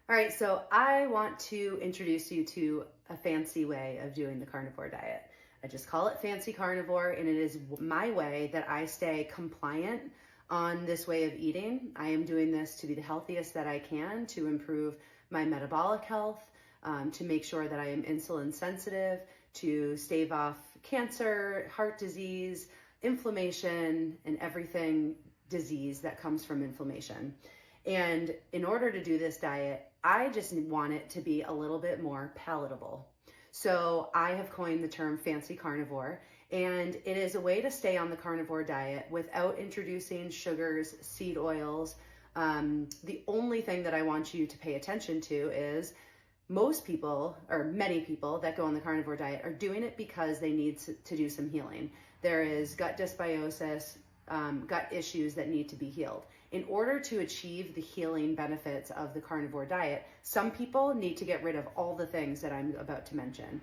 All right, so I want to introduce you to a fancy way of doing the carnivore diet. I just call it Fancy Carnivore, and it is my way that I stay compliant on this way of eating. I am doing this to be the healthiest that I can, to improve my metabolic health, to make sure that I am insulin sensitive, to stave off cancer, heart disease, inflammation, and everything disease that comes from inflammation. And in order to do this diet, I just want it to be a little bit more palatable. So I have coined the term Fancy Carnivore, and it is a way to stay on the carnivore diet without introducing sugars, seed oils. The only thing that I want you to pay attention to is most people, or many people that go on the carnivore diet, are doing it because they need to do some healing. There is gut dysbiosis, gut issues that need to be healed. In order to achieve the healing benefits of the carnivore diet, some people need to get rid of all the things that I'm about to mention,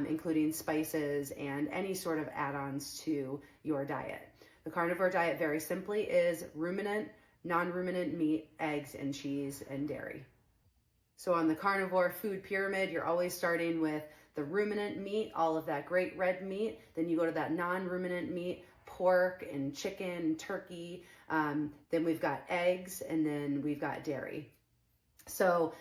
including spices and any sort of add-ons to your diet. The carnivore diet, very simply, is ruminant, non-ruminant meat, eggs, and cheese, and dairy. So on the carnivore food pyramid, you're always starting with the ruminant meat, all of that great red meat. Then you go to that non-ruminant meat, pork and chicken, turkey. Then we've got eggs, and then we've got dairy. So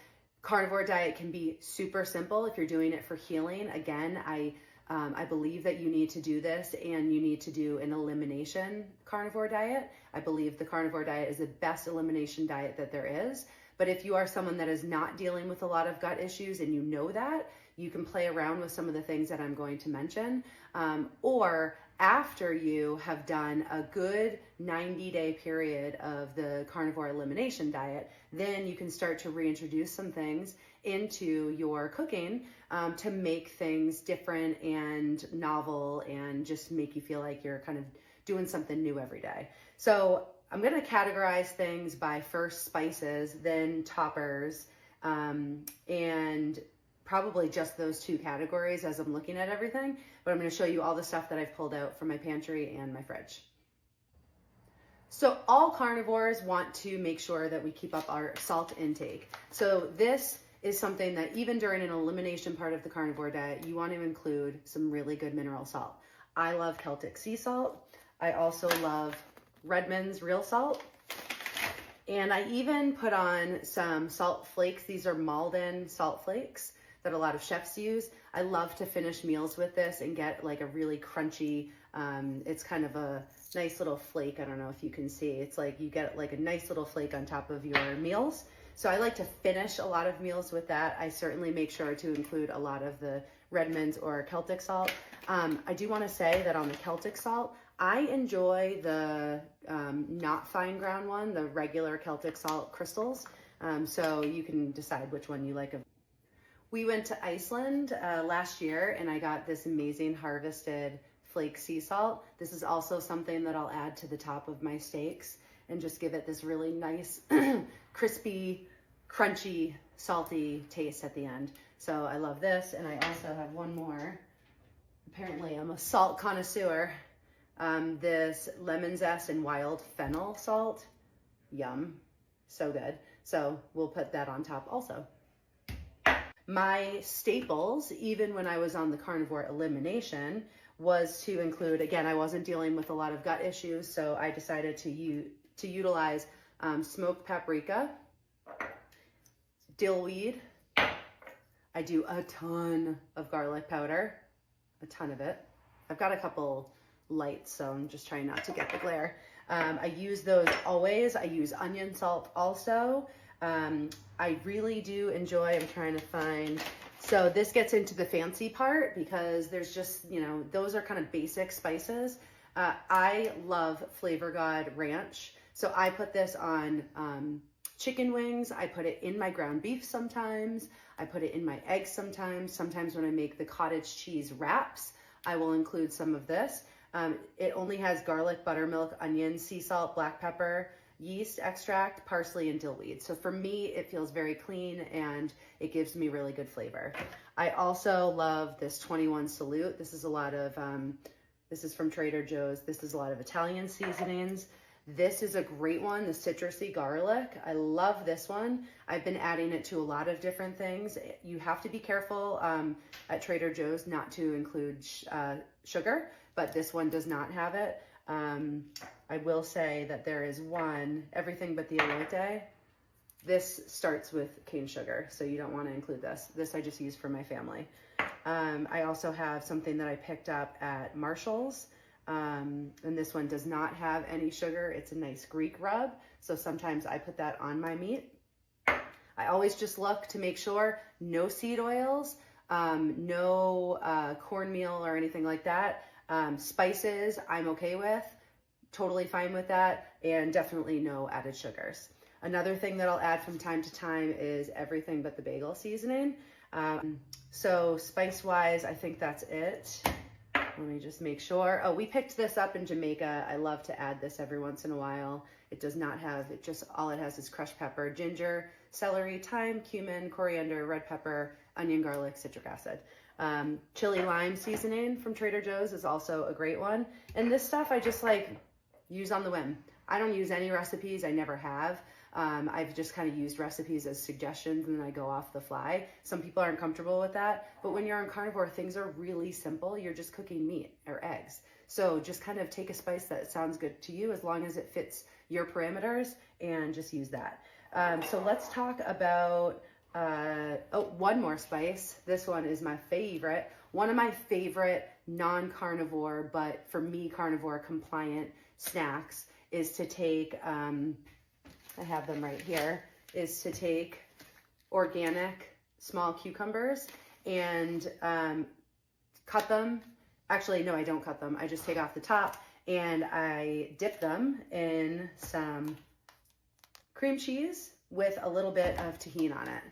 carnivore diet can be super simple if you're doing it for healing. Again, I believe that you need to do this, and you need to do an elimination carnivore diet. I believe the carnivore diet is the best elimination diet that there is. But if you are someone that is not dealing with a lot of gut issues and you know that, you can play around with some of the things that I'm going to mention. Or after you have done a good 90-day period of the carnivore elimination diet, then you can start to reintroduce some things into your cooking to make things different and novel and just make you feel like you're kind of doing something new every day. So I'm going to categorize things by first spices, then toppers, and probably just those two categories as I'm looking at everything, but I'm going to show you all the stuff that I've pulled out from my pantry and my fridge. So all carnivores want to make sure that we keep up our salt intake. So this is something that even during an elimination part of the carnivore diet, you want to include some really good mineral salt. I love Celtic sea salt. I also love Redmond's real salt. And I even put on some salt flakes. These are Malden salt flakes that a lot of chefs use. I love to finish meals with this and get like a really crunchy, it's kind of a nice little flake. I don't know if you can see. It's like you get like a nice little flake on top of your meals. So I like to finish a lot of meals with that. I certainly make sure to include a lot of the Redmond's or Celtic salt. I do want to say that on the Celtic salt, I enjoy the not fine ground one, the regular Celtic salt crystals. So you can decide which one you like. We went to Iceland last year, and I got this amazing harvested flake sea salt. This is also something that I'll add to the top of my steaks and just give it this really nice, crispy, crunchy, salty taste at the end. So I love this, and I also have one more. Apparently I'm a salt connoisseur. This lemon zest and wild fennel salt. Yum, so good. So we'll put that on top also. My staples, even when I was on the carnivore elimination, was to include, again, I wasn't dealing with a lot of gut issues, so I decided to utilize smoked paprika, dillweed. I do a ton of garlic powder, a ton of it. I've got a couple lights, so I'm just trying not to get the glare. I use those always. I use onion salt also. I really do enjoy, I'm trying to find, so this gets into the fancy part because there's just, you know, those are kind of basic spices. I love Flavor God Ranch. So I put this on chicken wings. I put it in my ground beef sometimes. I put it in my eggs sometimes. Sometimes when I make the cottage cheese wraps, I will include some of this. It only has garlic, buttermilk, onion, sea salt, black pepper, yeast extract, parsley, and dillweed. So for me, it feels very clean and it gives me really good flavor. I also love this 21 Salute. This is a lot of, this is from Trader Joe's. This is a lot of Italian seasonings. This is a great one, the citrusy garlic. I love this one. I've been adding it to a lot of different things. You have to be careful at Trader Joe's not to include sugar, but this one does not have it. I will say that there is one, everything but the elote. This starts with cane sugar, so you don't want to include this. This I just use for my family. I also have something that I picked up at Marshall's. And this one does not have any sugar. It's a nice Greek rub. So sometimes I put that on my meat. I always just look to make sure no seed oils, no cornmeal or anything like that. Spices, I'm okay with, totally fine with that, and definitely no added sugars. Another thing that I'll add from time to time is everything but the bagel seasoning. So spice-wise, I think that's it. Let me just make sure. Oh, we picked this up in Jamaica. I love to add this every once in a while. It does not have, it just, all it has is crushed pepper, ginger, celery, thyme, cumin, coriander, red pepper, onion, garlic, citric acid. Chili lime seasoning from Trader Joe's is also a great one. And this stuff I just like use on the whim. I don't use any recipes. I never have. I've just kind of used recipes as suggestions and then I go off the fly. Some people aren't comfortable with that, but when you're on carnivore, things are really simple. You're just cooking meat or eggs. So just kind of take a spice that sounds good to you as long as it fits your parameters and just use that. So let's talk about, one more spice. This one is my favorite. One of my favorite non-carnivore, but for me, carnivore compliant snacks is to take, I have them right here, is to take organic small cucumbers and cut them. Actually, no, I don't cut them. I just take off the top and I dip them in some cream cheese with a little bit of tahini on it.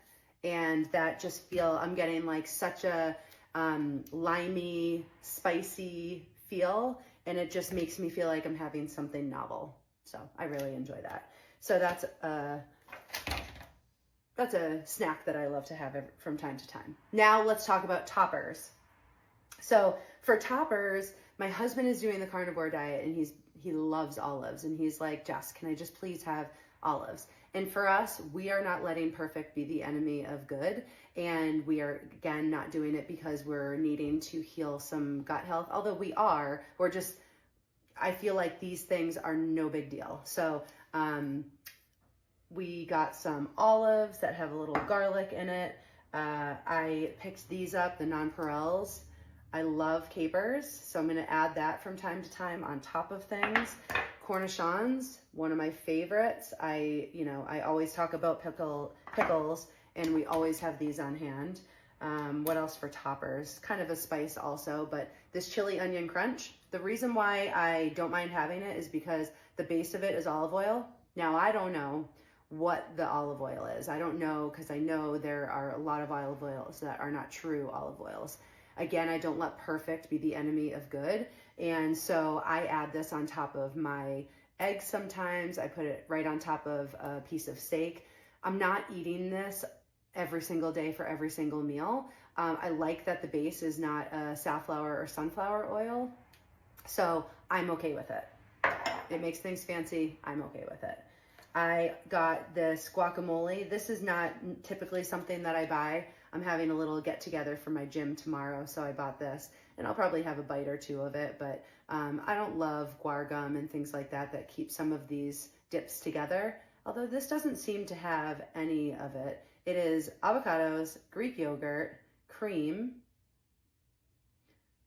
And that just I'm getting like such a limey, spicy feel, and it just makes me feel like I'm having something novel. So I really enjoy that. So that's a snack that I love to have from time to time. Now let's talk about toppers. So for toppers, my husband is doing the carnivore diet and he loves olives and he's like, Jess, can I just please have olives? And for us, we are not letting perfect be the enemy of good. And we are, again, not doing it because we're needing to heal some gut health. Although I feel like these things are no big deal. So we got some olives that have a little garlic in it. I picked these up, the nonpareils. I love capers, so I'm going to add that from time to time on top of things. Cornichons, one of my favorites. I always talk about pickles, and we always have these on hand. What else for toppers? Kind of a spice also, but this chili onion crunch. The reason why I don't mind having it is because the base of it is olive oil. Now, I don't know what the olive oil is. I don't know, because I know there are a lot of olive oils that are not true olive oils. Again, I don't let perfect be the enemy of good. And so I add this on top of my eggs sometimes. I put it right on top of a piece of steak. I'm not eating this every single day for every single meal. I like that the base is not safflower or sunflower oil. So I'm okay with it. It makes things fancy. I'm okay with it. I got this guacamole. This is not typically something that I buy. I'm having a little get together for my gym tomorrow, so I bought this, and I'll probably have a bite or two of it, but I don't love guar gum and things like that keep some of these dips together, although this doesn't seem to have any of it. It is avocados, Greek yogurt, cream,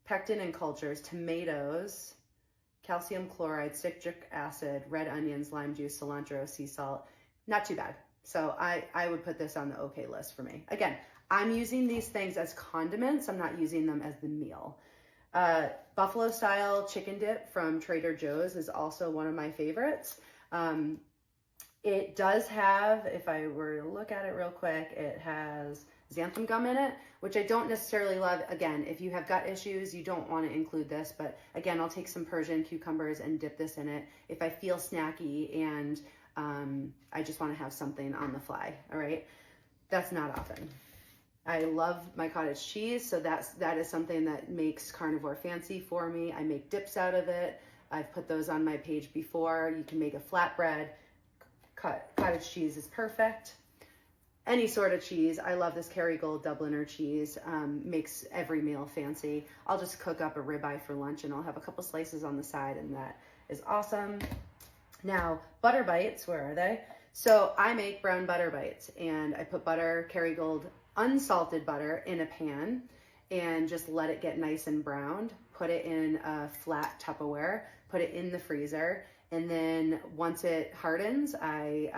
pectin and cultures, tomatoes, calcium chloride, citric acid, red onions, lime juice, cilantro, sea salt. Not too bad. So I would put this on the okay list for me. Again, I'm using these things as condiments. I'm not using them as the meal. Buffalo style chicken dip from Trader Joe's is also one of my favorites. It does have, if I were to look at it real quick, it has xanthan gum in it, which I don't necessarily love. Again, if you have gut issues, you don't want to include this, but again, I'll take some Persian cucumbers and dip this in it if I feel snacky and I just want to have something on the fly. All right. That's not often. I love my cottage cheese, so that is something that makes carnivore fancy for me. I make dips out of it. I've put those on my page before. You can make a flatbread. Cottage cheese is perfect. Any sort of cheese. I love this Kerrygold Dubliner cheese. Makes every meal fancy. I'll just cook up a ribeye for lunch and I'll have a couple slices on the side, and that is awesome. Now, butter bites, where are they? So I make brown butter bites, and I put butter, Kerrygold unsalted butter, in a pan and just let it get nice and browned. Put it in a flat Tupperware, put it in the freezer, and then once it hardens, I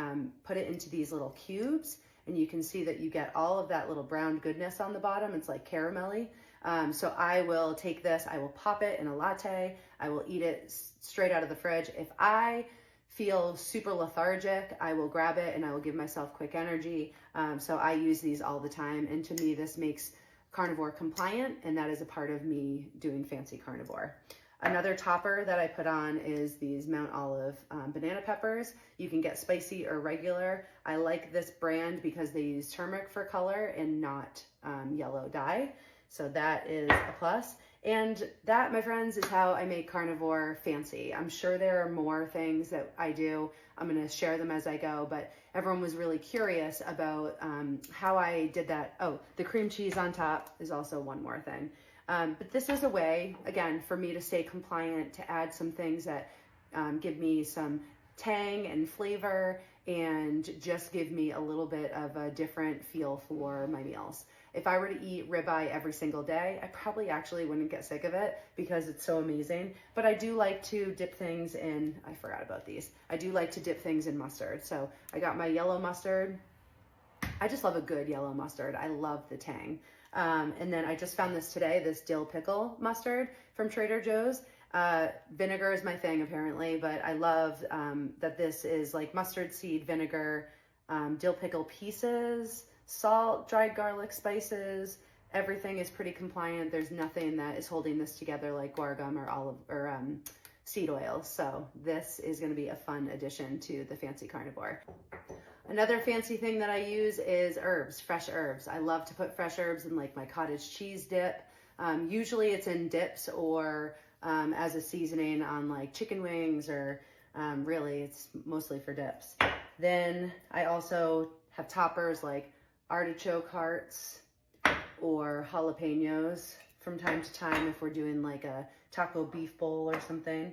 put it into these little cubes, and you can see that you get all of that little brown goodness on the bottom. It's like caramelly. So I will take this, I will pop it in a latte, I will eat it straight out of the fridge. If I feel super lethargic, I will grab it and I will give myself quick energy. So I use these all the time, and to me this makes carnivore compliant, and that is a part of me doing Fancy Carnivore. Another topper that I put on is these Mount Olive banana peppers. You can get spicy or regular. I like this brand because they use turmeric for color and not yellow dye. So that is a plus. And that, my friends, is how I make carnivore fancy. I'm sure there are more things that I do. I'm gonna share them as I go, but everyone was really curious about how I did that. Oh, the cream cheese on top is also one more thing. But this is a way, again, for me to stay compliant, to add some things that give me some tang and flavor and just give me a little bit of a different feel for my meals. If I were to eat ribeye every single day, I probably actually wouldn't get sick of it because it's so amazing. But I do like to dip things in, I forgot about these. I do like to dip things in mustard. So I got my yellow mustard. I just love a good yellow mustard. I love the tang. And then I just found this today, this dill pickle mustard from Trader Joe's. Vinegar is my thing apparently, but I love that this is like mustard seed vinegar, dill pickle pieces, salt, dried garlic, spices. Everything is pretty compliant. There's nothing that is holding this together like guar gum or olive or seed oil. So this is going to be a fun addition to the Fancy Carnivore. Another fancy thing that I use is herbs, fresh herbs. I love to put fresh herbs in like my cottage cheese dip. Usually it's in dips or as a seasoning on like chicken wings, or really it's mostly for dips. Then I also have toppers like artichoke hearts or jalapenos from time to time if we're doing like a taco beef bowl or something.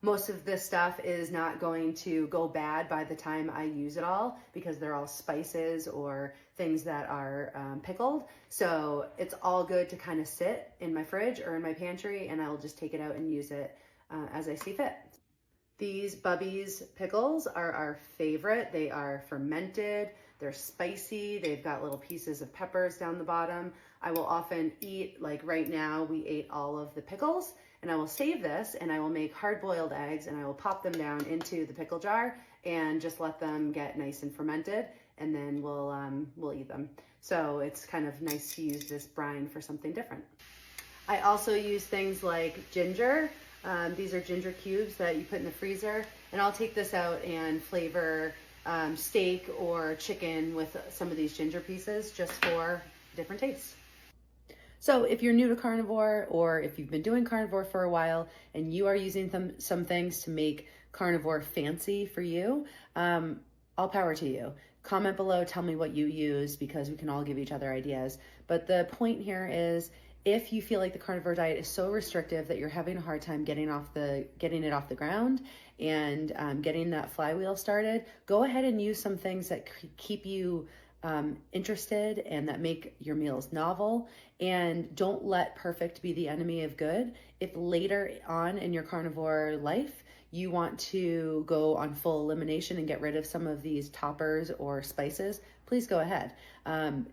Most of this stuff is not going to go bad by the time I use it all because they're all spices or things that are pickled. So it's all good to kind of sit in my fridge or in my pantry, and I will just take it out and use it as I see fit. These Bubby's pickles are our favorite. They are fermented, they're spicy, they've got little pieces of peppers down the bottom. I will often eat, like right now, we ate all of the pickles, and I will save this and I will make hard-boiled eggs and I will pop them down into the pickle jar and just let them get nice and fermented, and then we'll eat them. So it's kind of nice to use this brine for something different. I also use things like ginger. These are ginger cubes that you put in the freezer, and I'll take this out and flavor steak or chicken with some of these ginger pieces just for different tastes. So if you're new to carnivore, or if you've been doing carnivore for a while and you are using some things to make carnivore fancy for you, all power to you. Comment below, tell me what you use, because we can all give each other ideas. But the point here is, if you feel like the carnivore diet is so restrictive that you're having a hard time getting it off the ground and getting that flywheel started, go ahead and use some things that keep you interested and that make your meals novel. And don't let perfect be the enemy of good. If later on in your carnivore life you want to go on full elimination and get rid of some of these toppers or spices, please go ahead.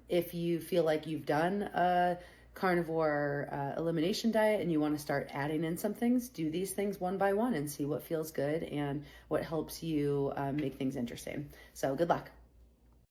If you feel like you've done a carnivore elimination diet and you want to start adding in some things, do these things one by one and see what feels good and what helps you make things interesting. So good luck.